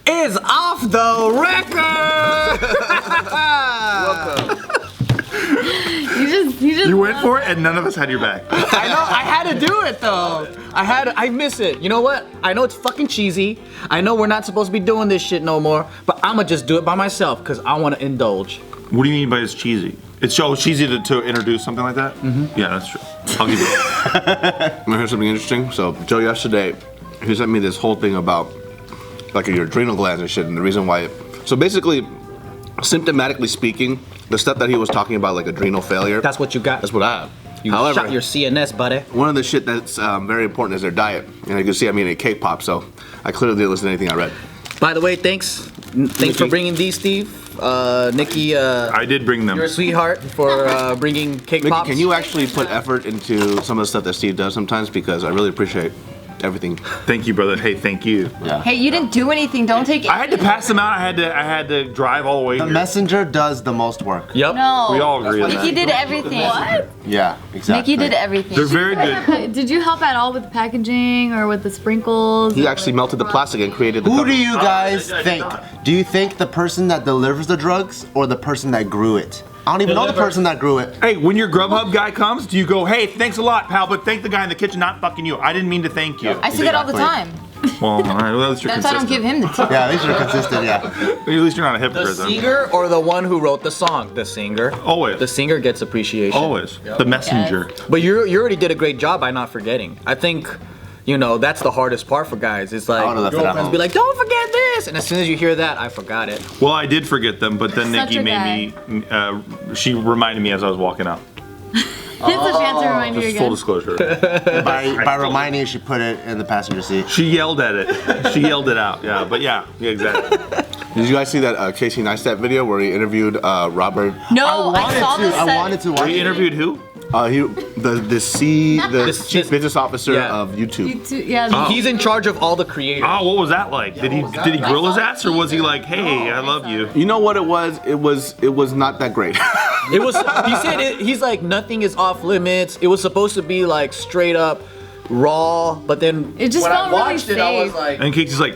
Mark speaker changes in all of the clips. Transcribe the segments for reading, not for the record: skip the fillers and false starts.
Speaker 1: is off the record.
Speaker 2: Welcome.
Speaker 3: You went for it, and none of us had your back.
Speaker 1: I know, I had to do it though. I miss it. You know what? I know it's fucking cheesy. I know we're not supposed to be doing this shit no more, but I'ma just do it by myself because I want to indulge.
Speaker 3: What do you mean by it's cheesy? It's so cheesy to introduce something like that?
Speaker 1: Mm-hmm.
Speaker 3: Yeah, that's true. I'll give you that.
Speaker 2: I heard something interesting. So Joe yesterday, he sent me this whole thing about like your adrenal glands and shit, and the reason why. So basically, symptomatically speaking, the stuff that he was talking about, like adrenal failure.
Speaker 1: That's what you got.
Speaker 2: That's what I have.
Speaker 1: You
Speaker 2: However,
Speaker 1: shot your CNS, buddy.
Speaker 2: one of the shit that's very important is their diet, and you can see I'm eating a K-pop, so I clearly didn't listen to anything I read.
Speaker 1: By the way, thanks for bringing these, Steve. Nikki,
Speaker 3: I did bring them.
Speaker 1: you're a sweetheart for bringing cake
Speaker 2: Mickey,
Speaker 1: pops.
Speaker 2: can you actually put effort into some of the stuff that Steve does sometimes? Because I really appreciate everything.
Speaker 3: Thank you, brother. Hey, thank you.
Speaker 2: Yeah.
Speaker 4: Hey, you didn't do anything. Don't take it.
Speaker 3: I had to pass them out. I had to drive all the way
Speaker 5: The
Speaker 3: here.
Speaker 5: messenger does the most work.
Speaker 1: Yep.
Speaker 4: No.
Speaker 3: We all agree on
Speaker 4: Nikki
Speaker 3: that.
Speaker 4: did everything. What?
Speaker 5: Yeah, exactly.
Speaker 4: Nikki did everything.
Speaker 3: They're very good.
Speaker 6: Did you help at all with the packaging or with the sprinkles?
Speaker 2: He actually melted the plastic and created the
Speaker 5: Who
Speaker 2: cover.
Speaker 5: do you guys think? Do you think the person that delivers the drugs or the person that grew it? I don't even know the person that grew it.
Speaker 3: Hey, when your Grubhub guy comes, do you go, hey, thanks a lot, pal, but thank the guy in the kitchen, not fucking you. I didn't mean to thank you.
Speaker 4: I see that all the time.
Speaker 3: Well, all right, well, at least you're
Speaker 4: That's why I don't
Speaker 3: consistent.
Speaker 4: give him the tip.
Speaker 5: Yeah, at least you're consistent, yeah.
Speaker 3: At least you're not a
Speaker 1: The
Speaker 3: hypocrite, then.
Speaker 1: singer or the one who wrote the song? The singer.
Speaker 3: Always.
Speaker 1: The singer gets appreciation.
Speaker 3: Always. The messenger.
Speaker 1: But you already did a great job by not forgetting. I think, you know, that's the hardest part for guys. It's like
Speaker 5: I would've left it at
Speaker 1: girlfriends
Speaker 5: home.
Speaker 1: be like, don't forget this, and as soon as you hear that, I forgot it.
Speaker 3: Well, I did forget them, but then
Speaker 6: Such
Speaker 3: Nikki
Speaker 6: a
Speaker 3: made me, she reminded me as I was walking out.
Speaker 6: Here's a chance to remind you
Speaker 3: Just full
Speaker 6: again.
Speaker 3: disclosure.
Speaker 5: By reminding you, she put it in the passenger seat.
Speaker 3: She yelled at it. She yelled it out. Yeah, but yeah, exactly.
Speaker 2: Did you guys see that Casey Neistat video where he interviewed Robert?
Speaker 4: No, I saw this.
Speaker 5: I wanted to watch
Speaker 3: We
Speaker 5: it.
Speaker 3: interviewed who?
Speaker 2: The chief business officer
Speaker 1: Yeah.
Speaker 2: of YouTube.
Speaker 6: Yeah,
Speaker 1: He's in charge of all the creators.
Speaker 3: Oh, what was that like? Did he grill his ass, or was he like, hey, I love you?
Speaker 2: You know what it was? It was not that great.
Speaker 1: It was. He said it, he's like nothing is off limits. It was supposed to be like straight up raw, but then
Speaker 6: It just
Speaker 1: when
Speaker 6: felt
Speaker 1: I
Speaker 6: really
Speaker 1: watched it, I was
Speaker 6: safe.
Speaker 1: like,
Speaker 3: And Casey's like,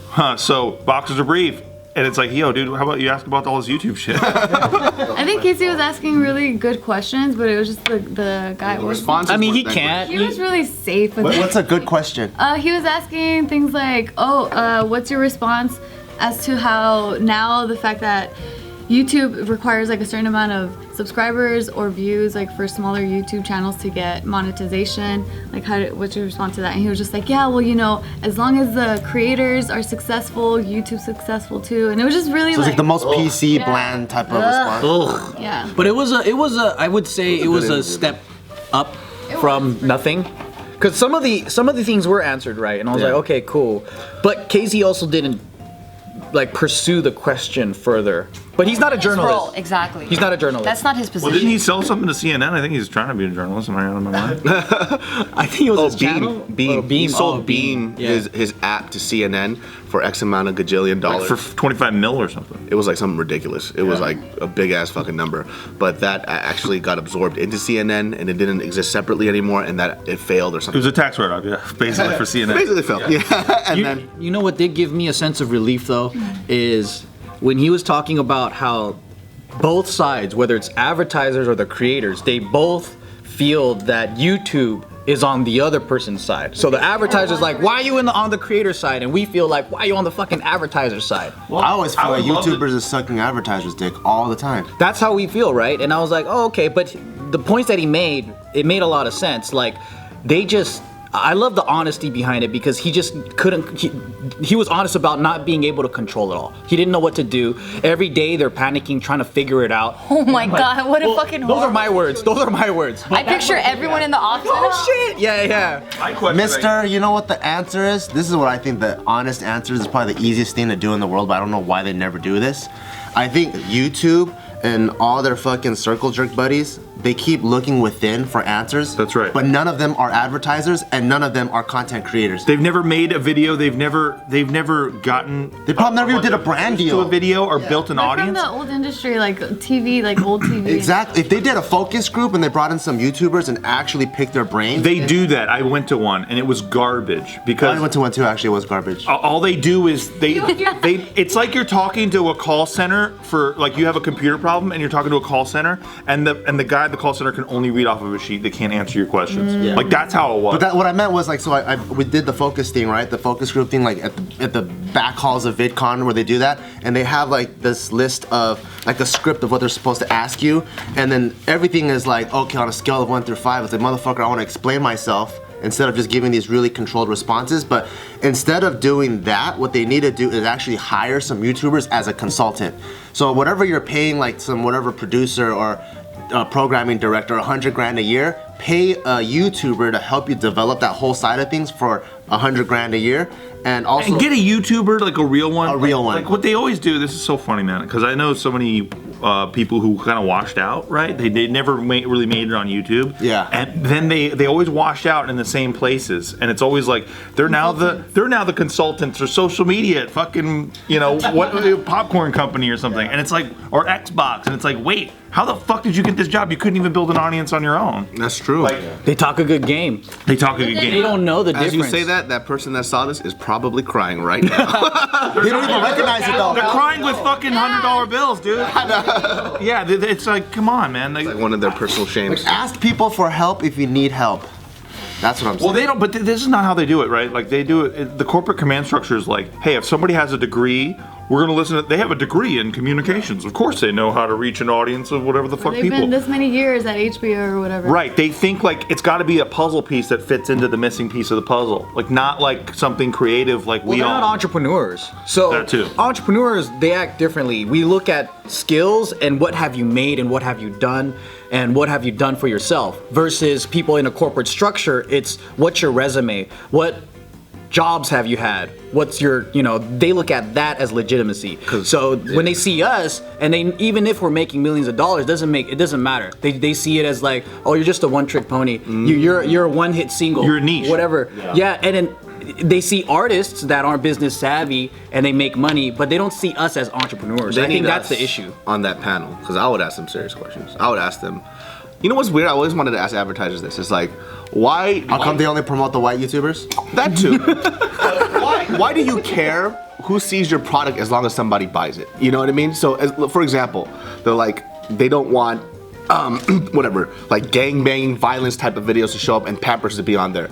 Speaker 3: huh, so boxers are brief. And it's like, yo, dude, how about you ask about all this YouTube shit?
Speaker 6: I think Casey was asking really good questions, but it was just the guy was.
Speaker 2: Responses
Speaker 1: I mean, he
Speaker 2: weren't that
Speaker 1: can't.
Speaker 6: He was really safe with it.
Speaker 5: What's a good question?
Speaker 6: He was asking things like, what's your response as to how now the fact that YouTube requires like a certain amount of subscribers or views like for smaller YouTube channels to get monetization, like what's your response to that? And he was just like, yeah, well, you know, as long as the creators are successful, YouTube's successful too. And it was just really
Speaker 5: So it's like the most PC
Speaker 6: Yeah.
Speaker 5: bland type of response.
Speaker 1: ugh.
Speaker 6: yeah.
Speaker 1: But it was a. I would say it was a step up from nothing. Because some of the things were answered right, and I was like, okay, cool. But Casey also didn't like pursue the question further. But he's not a
Speaker 4: His role,
Speaker 1: journalist.
Speaker 4: exactly.
Speaker 1: He's not a journalist.
Speaker 4: That's not his
Speaker 3: Well,
Speaker 4: position.
Speaker 3: didn't he sell something to CNN? I think he's trying to be a journalist. Am I out of my mind?
Speaker 1: I think it was his channel.
Speaker 2: Beam.
Speaker 1: Oh,
Speaker 2: He sold
Speaker 1: Oh,
Speaker 2: Beam,
Speaker 1: Yeah.
Speaker 2: his app to CNN for X amount of gajillion
Speaker 3: Like
Speaker 2: dollars.
Speaker 3: for 25 mil or something.
Speaker 2: It was like something ridiculous. It was like a big ass fucking number. But that actually got absorbed into CNN and it didn't exist separately anymore, and that it failed or
Speaker 3: It
Speaker 2: something.
Speaker 3: was a tax write-off, yeah, basically for CNN.
Speaker 2: Basically failed. Yeah. And then
Speaker 1: You know what did give me a sense of relief though is when he was talking about how both sides, whether it's advertisers or the creators, they both feel that YouTube is on the other person's side. So the advertiser's like, why are you on the creator side? And we feel like, why are you on the fucking advertiser side?
Speaker 5: I always feel like
Speaker 3: would love to-
Speaker 5: YouTubers are sucking advertisers' dick all the time.
Speaker 1: That's how we feel, right? And I was like, oh, okay. But the points that he made, it made a lot of sense. Like, I love the honesty behind it because he just couldn't, he was honest about not being able to control it all. He didn't know what to do. Every day they're panicking, trying to figure it out.
Speaker 4: Oh my god, what a fucking
Speaker 1: Those are my words. Those are my words.
Speaker 4: I picture everyone in the office.
Speaker 1: Oh shit! Yeah.
Speaker 3: My question,
Speaker 5: Mister, you know what the answer is? This is what I think the honest answer is. It's probably the easiest thing to do in the world, but I don't know why they never do this. I think YouTube and all their fucking circle jerk buddies, they keep looking within for answers.
Speaker 3: That's right.
Speaker 5: But none of them are advertisers, and none of them are content creators.
Speaker 3: They've never made a video. They've never gotten.
Speaker 5: They probably never even did a brand
Speaker 3: to
Speaker 5: deal.
Speaker 3: a video or built an
Speaker 6: They're
Speaker 3: audience.
Speaker 6: from the old industry, like TV, like old TV.
Speaker 5: Exactly. If they did a focus group and they brought in some YouTubers and actually picked their brains.
Speaker 3: They do that. I went to one and it was garbage because
Speaker 5: I went to one too. Actually, it was garbage.
Speaker 3: all they do is they it's like you're talking to a call center for like you have a computer problem and you're talking to a call center and the guy at the call center can only read off of a sheet. They can't answer your questions. Like that's how it was.
Speaker 5: But what I meant was like, so we did the focus thing, right? The focus group thing, like at the back halls of VidCon where they do that, and they have like this list of like a script of what they're supposed to ask you, and then everything is like, okay, on a scale of 1 through 5, it's like, motherfucker, I want to explain myself instead of just giving these really controlled responses. But instead of doing that, what they need to do is actually hire some YouTubers as a consultant. So whatever you're paying like some whatever producer or programming director 100 grand a year, pay a YouTuber to help you develop that whole side of things for 100 grand a year, and also
Speaker 3: and get a YouTuber, like a real one.
Speaker 5: A real one.
Speaker 3: Like what they always do. This is so funny, man, because I know so many people who kind of washed out, right? They never really made it on YouTube.
Speaker 5: Yeah.
Speaker 3: And then they always wash out in the same places, and it's always like they're now the consultants for social media at fucking what popcorn company or something, and it's like or Xbox, and it's like wait. How the fuck did you get this job? You couldn't even build an audience on your own.
Speaker 2: That's true.
Speaker 1: They talk a good game.
Speaker 3: They talk a good game.
Speaker 1: They don't know the
Speaker 2: As
Speaker 1: difference.
Speaker 2: you say that person that saw this is probably crying right now.
Speaker 5: they don't even recognize it though.
Speaker 3: They're crying with fucking $100 bills, dude. Yeah, it's like, come on, man.
Speaker 2: Like one of their personal shames.
Speaker 5: Ask people for help if you need help. That's what I'm saying.
Speaker 3: Well, they don't, but this is not how they do it, right? Like they do it, the corporate command structure is like, hey, if somebody has a degree, we're gonna listen to, they have a degree in communications. Of course they know how to reach an audience of whatever the fuck
Speaker 6: They've
Speaker 3: people.
Speaker 6: been this many years at HBO or whatever.
Speaker 3: Right, they think like it's gotta be a puzzle piece that fits into the missing piece of the puzzle. Like not like something creative like
Speaker 1: Well,
Speaker 3: we
Speaker 1: they're
Speaker 3: all.
Speaker 1: not entrepreneurs. So
Speaker 3: That too.
Speaker 1: entrepreneurs, they act differently. We look at skills and what have you made and what have you done and what have you done for yourself versus people in a corporate structure. It's what's your resume? What jobs have you had? What's your, they look at that as legitimacy. So when they see us, and they even if we're making millions of dollars, it doesn't matter. They see it as like, oh, you're just a one-trick pony. You're a one-hit single.
Speaker 3: You're a niche.
Speaker 1: Whatever. Yeah, and then they see artists that aren't business savvy and they make money, but they don't see us as entrepreneurs. I think that's the issue.
Speaker 2: On that panel, because I would ask them serious questions. I would ask them, you know what's weird? I always wanted to ask advertisers this. It's like, why?
Speaker 5: How come they only promote the white YouTubers?
Speaker 2: That too. Why do you care who sees your product as long as somebody buys it? You know what I mean? So, for example, they're like, they don't want whatever, like gang banging, violence type of videos to show up and Pampers to be on there.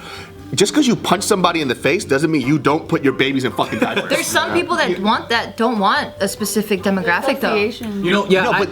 Speaker 2: Just because you punch somebody in the face doesn't mean you don't put your babies in fucking diapers.
Speaker 4: There's some people that don't want a specific demographic though.
Speaker 6: Association.
Speaker 1: Yeah,
Speaker 2: No,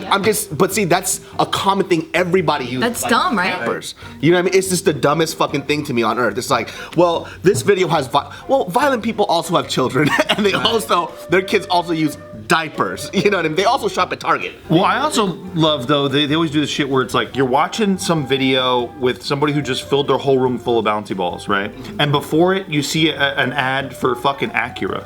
Speaker 2: but see, that's a common thing everybody uses.
Speaker 4: That's dumb, right?
Speaker 2: Pampers. You know what I mean? It's just the dumbest fucking thing to me on earth. It's like, well, this video has violent people also have children, and their kids also use diapers. You know what I mean? They also shop at Target.
Speaker 3: Well, I also love though they always do this shit where it's like you're watching some video with somebody who just filled their whole room full of bouncy balls, right? And before it, you see an ad for fucking Acura,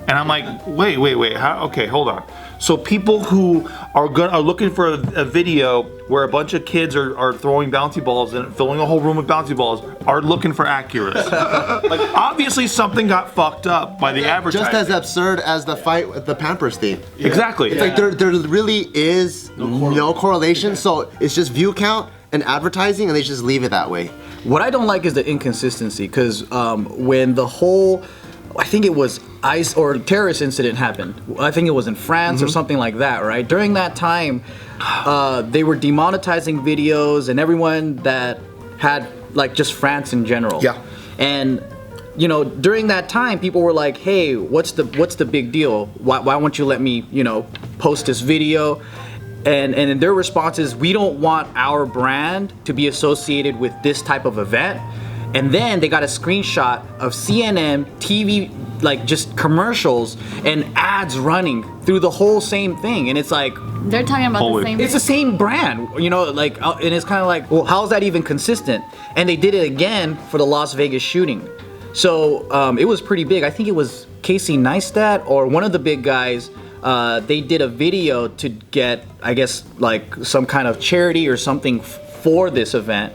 Speaker 3: and I'm like, wait, how? Okay, hold on. So people who are looking for a video where a bunch of kids are throwing bouncy balls and filling a whole room with bouncy balls are looking for Acuras. Like obviously something got fucked up by the advertising.
Speaker 5: Just as absurd as the fight with the Pampers thing.
Speaker 3: Exactly.
Speaker 5: It's like there really is no correlation. So it's just view count and advertising, and they just leave it that way.
Speaker 1: What I don't like is the inconsistency, because when the whole, I think it was ICE or terrorist incident happened. I think it was in France or something like that, right? During that time, they were demonetizing videos and everyone that had like just France in general.
Speaker 2: Yeah.
Speaker 1: And during that time, people were like, "Hey, what's the big deal? Why won't you let me, post this video?" And their response is, we don't want our brand to be associated with this type of event. And then they got a screenshot of CNN, TV, like just commercials and ads running through the whole same thing. And it's like,
Speaker 6: They're talking about
Speaker 3: Holy.
Speaker 6: the same.
Speaker 1: it's the same brand, and it's kind of like, well, how is that even consistent? And they did it again for the Las Vegas shooting. So it was pretty big. I think it was Casey Neistat or one of the big guys. They did a video to get, I guess, like some kind of charity or something for this event,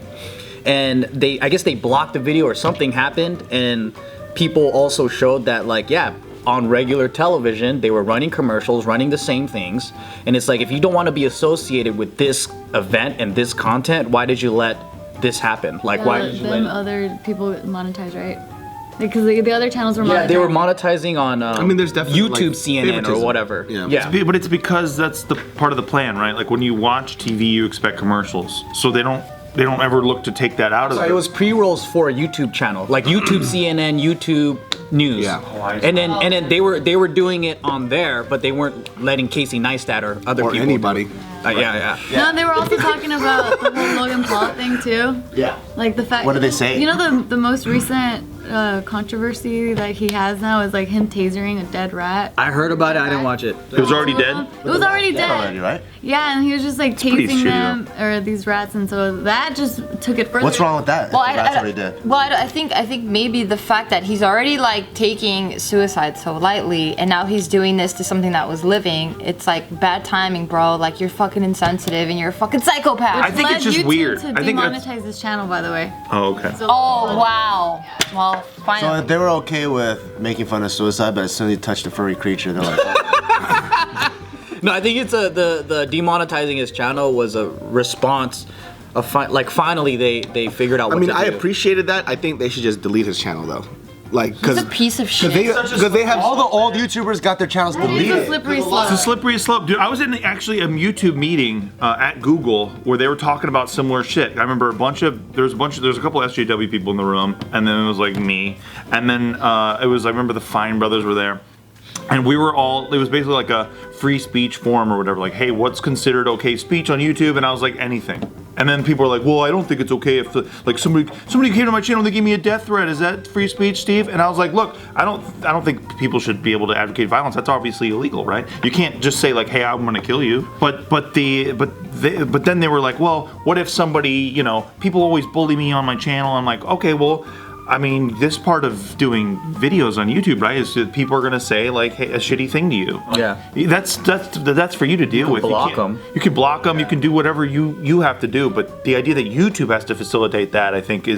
Speaker 1: and I guess they blocked the video or something happened, and people also showed that like, yeah, on regular television they were running commercials, running the same things, and it's like, if you don't want to be associated with this event and this content, why did you let this happen? Like, why did you let
Speaker 6: other people monetize, right? Because the other channels were monetizing.
Speaker 1: Yeah, they were monetizing on
Speaker 2: I mean, there's definitely
Speaker 1: YouTube,
Speaker 2: like,
Speaker 1: CNN, or
Speaker 2: favoritism.
Speaker 1: whatever.
Speaker 2: Yeah.
Speaker 3: But it's because that's the part of the plan, right? Like when you watch TV, you expect commercials, so they don't ever look to take that out of it.
Speaker 1: It was pre-rolls for a YouTube channel, like YouTube, CNN, YouTube News.
Speaker 2: Yeah.
Speaker 1: And then they were doing it on there, but they weren't letting Casey Neistat or other
Speaker 2: Or
Speaker 1: people.
Speaker 2: anybody.
Speaker 1: Yeah.
Speaker 6: No, they were also talking about the whole Logan Paul thing too.
Speaker 5: Yeah.
Speaker 6: Like the fact.
Speaker 5: What did they say?
Speaker 6: You know the most recent controversy that he has now is like him tasering a dead rat.
Speaker 1: I heard about it. I didn't watch it.
Speaker 3: It was already dead.
Speaker 6: It was already dead.
Speaker 5: Already, right?
Speaker 6: Yeah, and he was just like
Speaker 3: pretty
Speaker 6: tasing
Speaker 3: shitty,
Speaker 6: them or these rats, and so that just took it further.
Speaker 5: What's wrong with that?
Speaker 4: Well,
Speaker 5: if the rat's already dead.
Speaker 4: I think maybe the fact that he's already like taking suicide so lightly, and now he's doing this to something that was living. It's like bad timing, bro. Like, you're fucking insensitive and you're a fucking psychopath.
Speaker 3: I think it's just
Speaker 6: YouTube
Speaker 3: weird.
Speaker 6: To
Speaker 3: I think that's-
Speaker 6: demonetize his channel, by the way.
Speaker 3: Oh, okay.
Speaker 6: So,
Speaker 4: Oh wow. Well,
Speaker 5: So
Speaker 4: finally.
Speaker 5: they were okay with making fun of suicide, but as soon as you touch the furry creature, they're like,
Speaker 1: No, I think it's the demonetizing his channel was a response of finally they figured out what
Speaker 2: I mean,
Speaker 1: to
Speaker 2: I
Speaker 1: do.
Speaker 2: appreciated that. I think they should just delete his channel though. Like,
Speaker 4: He's
Speaker 2: because
Speaker 4: a piece of shit.
Speaker 2: they have
Speaker 5: all the old YouTubers got their channels
Speaker 6: it's a
Speaker 5: deleted.
Speaker 6: slippery
Speaker 3: It's a
Speaker 6: slope.
Speaker 3: slippery slope, dude. I was in actually a YouTube meeting at Google where they were talking about similar shit. I remember there's a couple SJW people in the room, and then it was like me, and then I remember the Fine brothers were there. And it was basically like a free speech forum or whatever, like, hey, what's considered okay speech on YouTube? And I was like, anything. And then people were like, well, I don't think it's okay if somebody came to my channel and they gave me a death threat. Is that free speech, Steve? And I was like, look, I don't think people should be able to advocate violence. That's obviously illegal, right? You can't just say like, hey, I'm gonna kill you. But then they were like, well, what if somebody, people always bully me on my channel. I'm like, okay, well, I mean, this part of doing videos on YouTube, right, is that people are gonna say like, hey, a shitty thing to you.
Speaker 1: Yeah.
Speaker 3: That's for you to deal with.
Speaker 1: block
Speaker 3: You can't-
Speaker 1: 'em.
Speaker 3: You can block them. You can do whatever you have to do. But the idea that YouTube has to facilitate that, I think,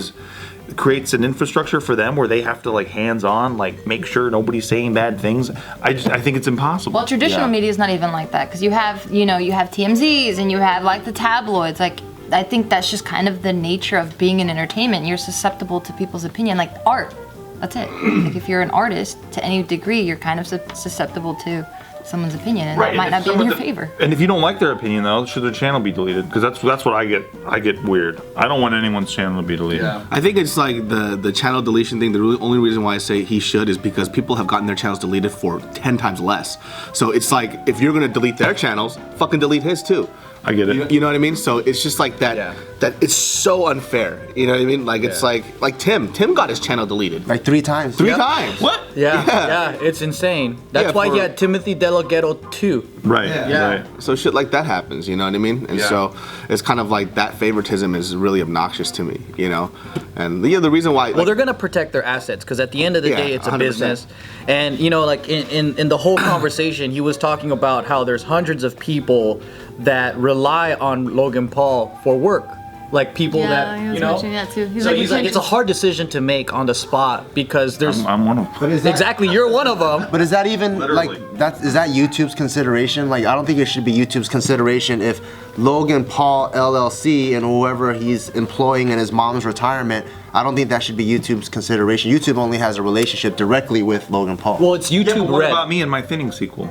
Speaker 3: creates an infrastructure for them where they have to like hands-on, like make sure nobody's saying bad things. I think it's impossible.
Speaker 4: Well, traditional media is not even like that, because you have TMZs and you have like the tabloids. Like, I think that's just kind of the nature of being in entertainment. You're susceptible to people's opinion, like art. That's it. Like, if you're an artist to any degree, you're kind of susceptible to someone's opinion, and that might not be in your favor.
Speaker 3: And if you don't like their opinion, though, should their channel be deleted? Because that's what I get. I get weird. I don't want anyone's channel to be deleted.
Speaker 1: Yeah.
Speaker 2: I think it's like the channel deletion thing. The only reason why I say he should is because people have gotten their channels deleted for 10 times less. So it's like, if you're gonna delete their channels, fucking delete his too.
Speaker 3: I get it.
Speaker 2: You know what I mean? So it's just like that.
Speaker 1: Yeah.
Speaker 2: That it's so unfair. You know what I mean? Like, it's like Tim. Tim got his channel deleted
Speaker 5: Like 3 times.
Speaker 2: three times.
Speaker 3: What?
Speaker 1: Yeah, it's insane. That's
Speaker 2: Yeah,
Speaker 1: why
Speaker 2: for-
Speaker 1: he had Timothy Delgado too.
Speaker 3: Right.
Speaker 1: Yeah.
Speaker 3: Right.
Speaker 2: So shit like that happens, you know what I mean? And so it's kind of like that favoritism is really obnoxious to me, you know? And the reason why...
Speaker 1: Well, they're gonna protect their assets because at the end of the
Speaker 2: Yeah,
Speaker 1: day, it's a
Speaker 2: 100%.
Speaker 1: business. And like in the whole conversation, he was talking about how there's hundreds of people that rely on Logan Paul for work, like people
Speaker 6: Yeah, he
Speaker 1: that
Speaker 6: was mentioning that too.
Speaker 1: So he's like, it's a hard decision to make on the spot because there's
Speaker 3: I'm one of them.
Speaker 5: But is that,
Speaker 1: exactly you're one of them.
Speaker 5: But is that even
Speaker 3: Literally.
Speaker 5: is that YouTube's consideration? Like, I don't think it should be YouTube's consideration if Logan Paul LLC and whoever he's employing in his mom's retirement. I don't think that should be YouTube's consideration. YouTube only has a relationship directly with Logan Paul.
Speaker 1: Well, it's
Speaker 3: Yeah,
Speaker 1: YouTube
Speaker 3: but what
Speaker 1: Red.
Speaker 3: about me and my thinning sequel?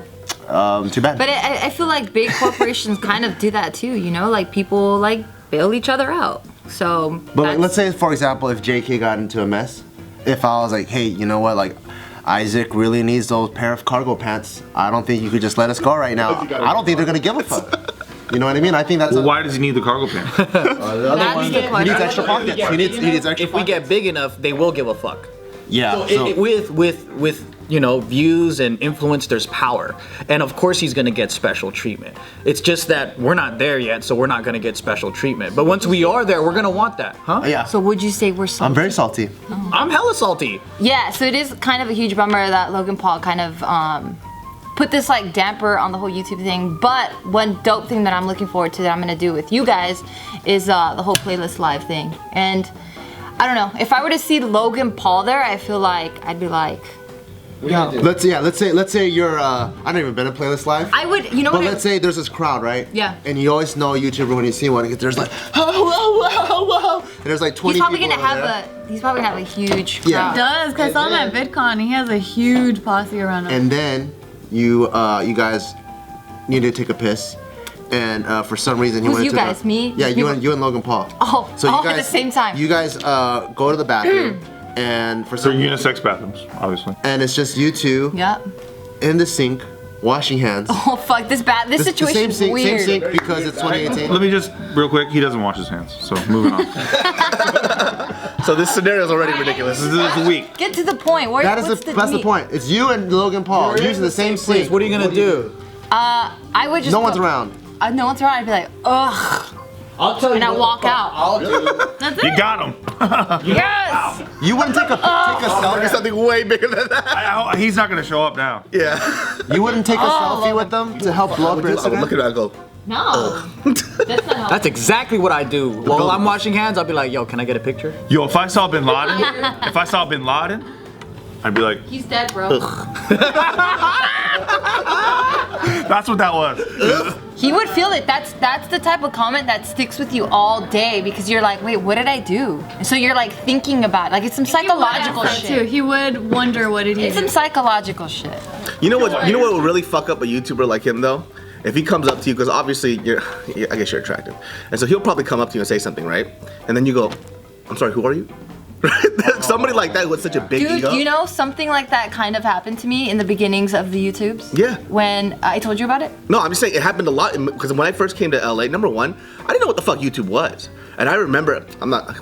Speaker 5: Too bad.
Speaker 4: But I feel like big corporations kind of do that too, like people like bail each other out. So
Speaker 5: But like, let's say, for example, if JK got into a mess, if I was like, hey, you know what, like, Isaac really needs those pair of cargo pants. I don't think you could just let us go right now. I don't think they're gonna give a fuck. You know what I mean? I think that's
Speaker 3: Well, why does he need the cargo pants?
Speaker 4: that's the
Speaker 5: he
Speaker 4: question.
Speaker 5: needs extra pockets. He needs extra
Speaker 1: If we get big enough, they will give a fuck.
Speaker 5: Yeah.
Speaker 1: With views and influence, there's power, and of course he's gonna get special treatment. It's just that we're not there yet, so we're not gonna get special treatment. But once we are there, we're gonna want that, huh?
Speaker 5: yeah.
Speaker 4: So would you say we're salty?
Speaker 5: I'm very salty.
Speaker 1: I'm hella salty.
Speaker 4: Yeah, so it is kind of a huge bummer that Logan Paul kind of put this like damper on the whole YouTube thing. But one dope thing that I'm looking forward to that I'm gonna do with you guys is the whole playlist live thing. And I don't know, if I were to see Logan Paul there, I feel like I'd be like, yo.
Speaker 5: Let's say you're I don't even been in Playlist Live.
Speaker 4: I would, you know
Speaker 5: But
Speaker 4: what?
Speaker 5: let's say there's this crowd, right?
Speaker 6: Yeah.
Speaker 5: And you always know a YouTuber when you see one, there's like, whoa. And there's like 20
Speaker 4: He's probably
Speaker 5: people
Speaker 4: gonna
Speaker 5: over
Speaker 4: have
Speaker 5: there.
Speaker 4: he's probably gonna have a huge crowd.
Speaker 5: Yeah.
Speaker 6: He does, because I saw him at VidCon. He has a huge posse around him.
Speaker 5: And then you guys need to take a piss. And for some reason he
Speaker 4: Who's
Speaker 5: went
Speaker 4: you
Speaker 5: to
Speaker 4: guys? Me?
Speaker 5: Yeah,
Speaker 4: You-
Speaker 5: you and Logan Paul.
Speaker 4: Oh, all at the same time.
Speaker 5: You guys go to the bathroom and for
Speaker 3: They're
Speaker 5: some
Speaker 3: unisex bathrooms, obviously.
Speaker 5: and it's just you two
Speaker 4: Yep.
Speaker 5: in the sink washing hands.
Speaker 4: Oh fuck, this
Speaker 5: The
Speaker 4: situation is weird.
Speaker 5: same sink because it's 2018.
Speaker 3: Let me just, real quick, he doesn't wash his hands, so moving on.
Speaker 2: So this scenario is already ridiculous.
Speaker 3: This is weak.
Speaker 4: Get to the point. Where,
Speaker 5: That's the
Speaker 4: meat?
Speaker 5: point. It's you and Logan Paul using the same
Speaker 1: Please,
Speaker 5: sink.
Speaker 1: what are you gonna do?
Speaker 4: I would just
Speaker 5: No one's around.
Speaker 4: No one's around. I'd be like, ugh.
Speaker 1: I'll tell
Speaker 4: And I walk out.
Speaker 1: I'll do.
Speaker 6: That's
Speaker 3: You
Speaker 6: it.
Speaker 3: got him.
Speaker 4: Yes.
Speaker 5: You wouldn't take a selfie.
Speaker 2: Something way bigger than that.
Speaker 3: He's not gonna show up now.
Speaker 2: Yeah.
Speaker 5: You wouldn't take a selfie with them to help blow up your
Speaker 2: I would look
Speaker 5: Instagram.
Speaker 2: at it and go,
Speaker 4: No. That's not how.
Speaker 1: That's exactly what I do. While I'm washing hands, I'll be like, yo, can I get a picture?
Speaker 3: Yo, if I saw Bin Laden, I'd be like,
Speaker 4: He's dead, bro.
Speaker 3: that's what that was.
Speaker 4: He would feel it. That's the type of comment that sticks with you all day because you're like, wait, what did I do? And so you're like thinking about it. Like it's some psychological
Speaker 6: That too.
Speaker 4: shit.
Speaker 6: He would wonder what did he
Speaker 4: It's
Speaker 6: do.
Speaker 4: some psychological shit.
Speaker 2: You know what? You know what will really fuck up a YouTuber like him though? If he comes up to you, because obviously I guess you're attractive, and so he'll probably come up to you and say something, right? And then you go, "I'm sorry, who are you?" Somebody like that with such a big
Speaker 4: Dude,
Speaker 2: ego.
Speaker 4: you know something like that kind of happened to me in the beginnings of the YouTubes?
Speaker 2: Yeah.
Speaker 4: When I told you about it?
Speaker 2: No, I'm just saying it happened a lot because when I first came to LA, number one, I didn't know what the fuck YouTube was, and I remember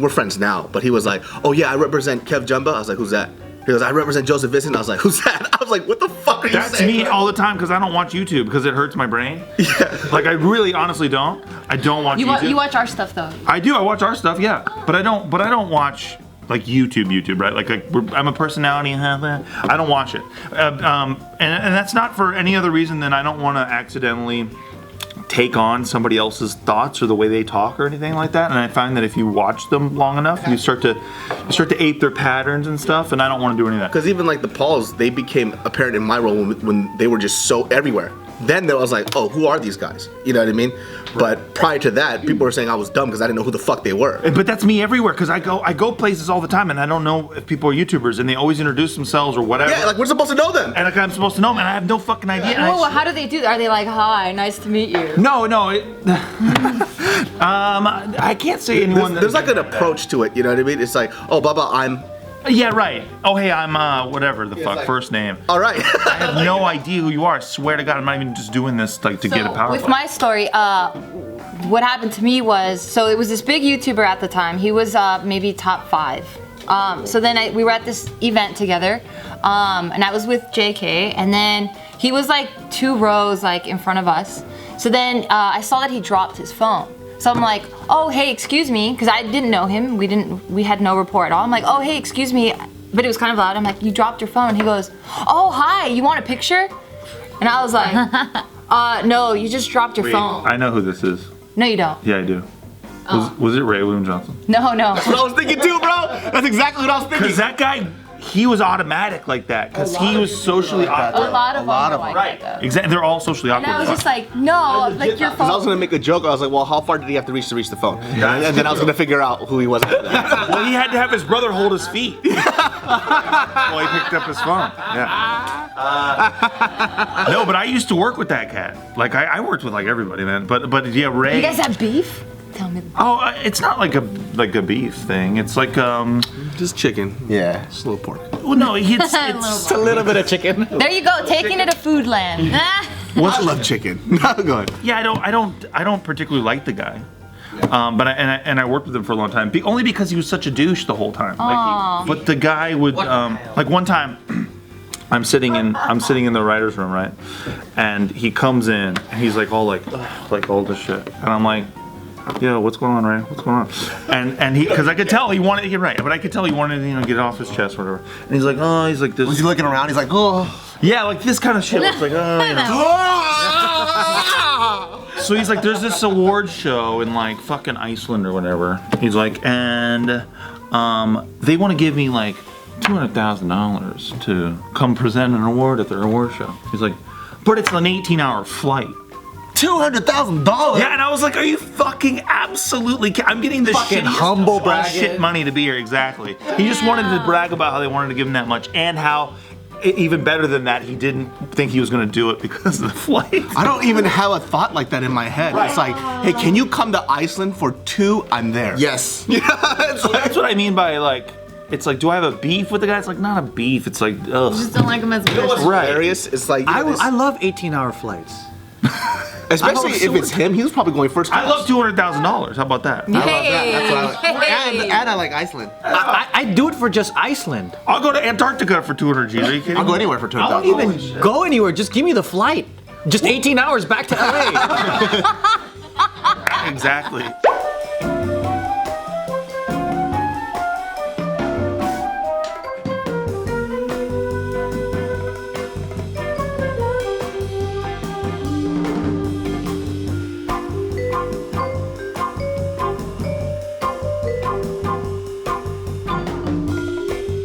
Speaker 2: we're friends now, but he was like, "Oh yeah, I represent Kev Jumba." I was like, "Who's that?" He goes, "I represent Joseph Vincent." I was like, "Who's that?" I was like, "What the fuck are you
Speaker 3: That's
Speaker 2: saying?"
Speaker 3: me all the time because I don't watch YouTube because it hurts my brain. Yeah. Like I really honestly don't. I don't watch YouTube.
Speaker 4: You watch our stuff though.
Speaker 3: I do. I watch our stuff, yeah. But I don't watch like YouTube, right? Like I'm a personality and have that. I don't watch it. And that's not for any other reason than I don't want to accidentally take on somebody else's thoughts or the way they talk or anything like that. And I find that if you watch them long enough, you start to ape their patterns and stuff. And I don't want to do any of that.
Speaker 2: Because even like the Pauls, they became apparent in my role when they were just so everywhere. Then there was like, oh, who are these guys? You know what I mean? But prior to that, people were saying I was dumb because I didn't know who the fuck they were.
Speaker 3: But that's me everywhere because I go places all the time and I don't know if people are YouTubers and they always introduce themselves or whatever.
Speaker 2: Yeah, like we're supposed to know them.
Speaker 3: And like I'm supposed to know them and I have no fucking idea.
Speaker 4: Whoa, how do they do that? Are they like, hi, nice to meet you?
Speaker 3: No. I can't say anyone.
Speaker 2: There's like an approach to it, you know what I mean? It's like, oh, Baba, I'm.
Speaker 3: Yeah, right. Oh, hey, I'm whatever the fuck,
Speaker 2: like-
Speaker 3: first name.
Speaker 2: All right.
Speaker 3: I have no idea who you are. I swear to God, I'm not even just doing this like to get a power
Speaker 4: With
Speaker 3: play.
Speaker 4: my story, what happened to me was, so it was this big YouTuber at the time. He was maybe top 5. So then we were at this event together, and I was with JK, and then he was like 2 rows like in front of us. So then I saw that he dropped his phone. So I'm like, oh hey, excuse me, because I didn't know him. We had no rapport at all. I'm like, oh hey, excuse me, but it was kind of loud. I'm like, you dropped your phone. He goes, oh hi, you want a picture? And I was like, no, you just dropped your phone.
Speaker 3: I know who this is.
Speaker 4: No, you don't.
Speaker 3: Yeah, I do. Was it Ray William Johnson?
Speaker 4: No, no.
Speaker 2: That's what I was thinking too, bro. That's exactly what I was thinking.
Speaker 3: Because that guy, he was automatic like that. Because he was socially
Speaker 4: A
Speaker 3: awkward.
Speaker 4: lot of them are like
Speaker 3: Right.
Speaker 4: that, though.
Speaker 3: Exactly. They're all socially
Speaker 4: And
Speaker 3: awkward.
Speaker 4: I was just like, no, like your
Speaker 2: Because I was
Speaker 4: phone.
Speaker 2: gonna make a joke. I was like, well, how far did he have to reach the phone? And then I was gonna figure out who he was after that.
Speaker 3: Well, he had to have his brother hold his feet while he picked up his phone. Yeah. No, but I used to work with that cat. Like I worked with like everybody, man. But yeah, Ray.
Speaker 4: You guys have beef? Tell me.
Speaker 3: Oh, it's not like a beef thing. It's like
Speaker 2: Just chicken.
Speaker 5: Yeah.
Speaker 2: Just a little pork.
Speaker 3: well, no, it's
Speaker 1: It's a little bit of chicken.
Speaker 4: There you go, taking it to food land.
Speaker 2: I love chicken. Go ahead.
Speaker 3: yeah. I don't particularly like the guy. But I worked with him for a long time. Only because he was such a douche the whole time. But the guy would like one time. I'm sitting in the writer's room, right? And he comes in and he's like all this shit, and I'm like, yo, what's going on, Ray? What's going on? And he, because I could tell he wanted to get right, but I could tell he wanted to get it off his chest or whatever. And he's like, oh, he's like this.
Speaker 5: Was he looking around? He's like, oh.
Speaker 3: Yeah, like this kind of shit. It's like, So he's like, there's this award show in like fucking Iceland or whatever. He's like, and they want to give me like $200,000 to come present an award at their award show. He's like, but it's an 18-hour flight.
Speaker 5: $200,000.
Speaker 3: Yeah, and I was like, are you fucking absolutely I'm getting this
Speaker 1: Fucking
Speaker 3: shittiest
Speaker 1: humble bragging.
Speaker 3: shit money to be here, exactly. He just wanted to brag about how they wanted to give him that much and how, even better than that, he didn't think he was going to do it because of the flight.
Speaker 2: I don't even have a thought like that in my head. Right. It's like, hey, can you come to Iceland for 2? I'm there.
Speaker 5: Yes.
Speaker 2: Yeah, it's like,
Speaker 3: That's what I mean by like, it's like, do I have a beef with the guy? It's like, not a beef. It's like, ugh.
Speaker 6: You just don't like him as a person.
Speaker 2: hilarious. It's like,
Speaker 1: I love 18-hour flights.
Speaker 2: especially if it's him, he was probably going first class.
Speaker 3: I love $200,000. How about that?
Speaker 5: I love that. That's what I like. And I like Iceland.
Speaker 1: I do it for just Iceland.
Speaker 3: I'll go to Antarctica for 200 G's. Are you kidding
Speaker 5: I'll
Speaker 3: me?
Speaker 5: go anywhere for
Speaker 1: I
Speaker 5: $200,000.
Speaker 1: don't even go anywhere. Just give me the flight. Just 18 hours back to LA.
Speaker 3: Exactly.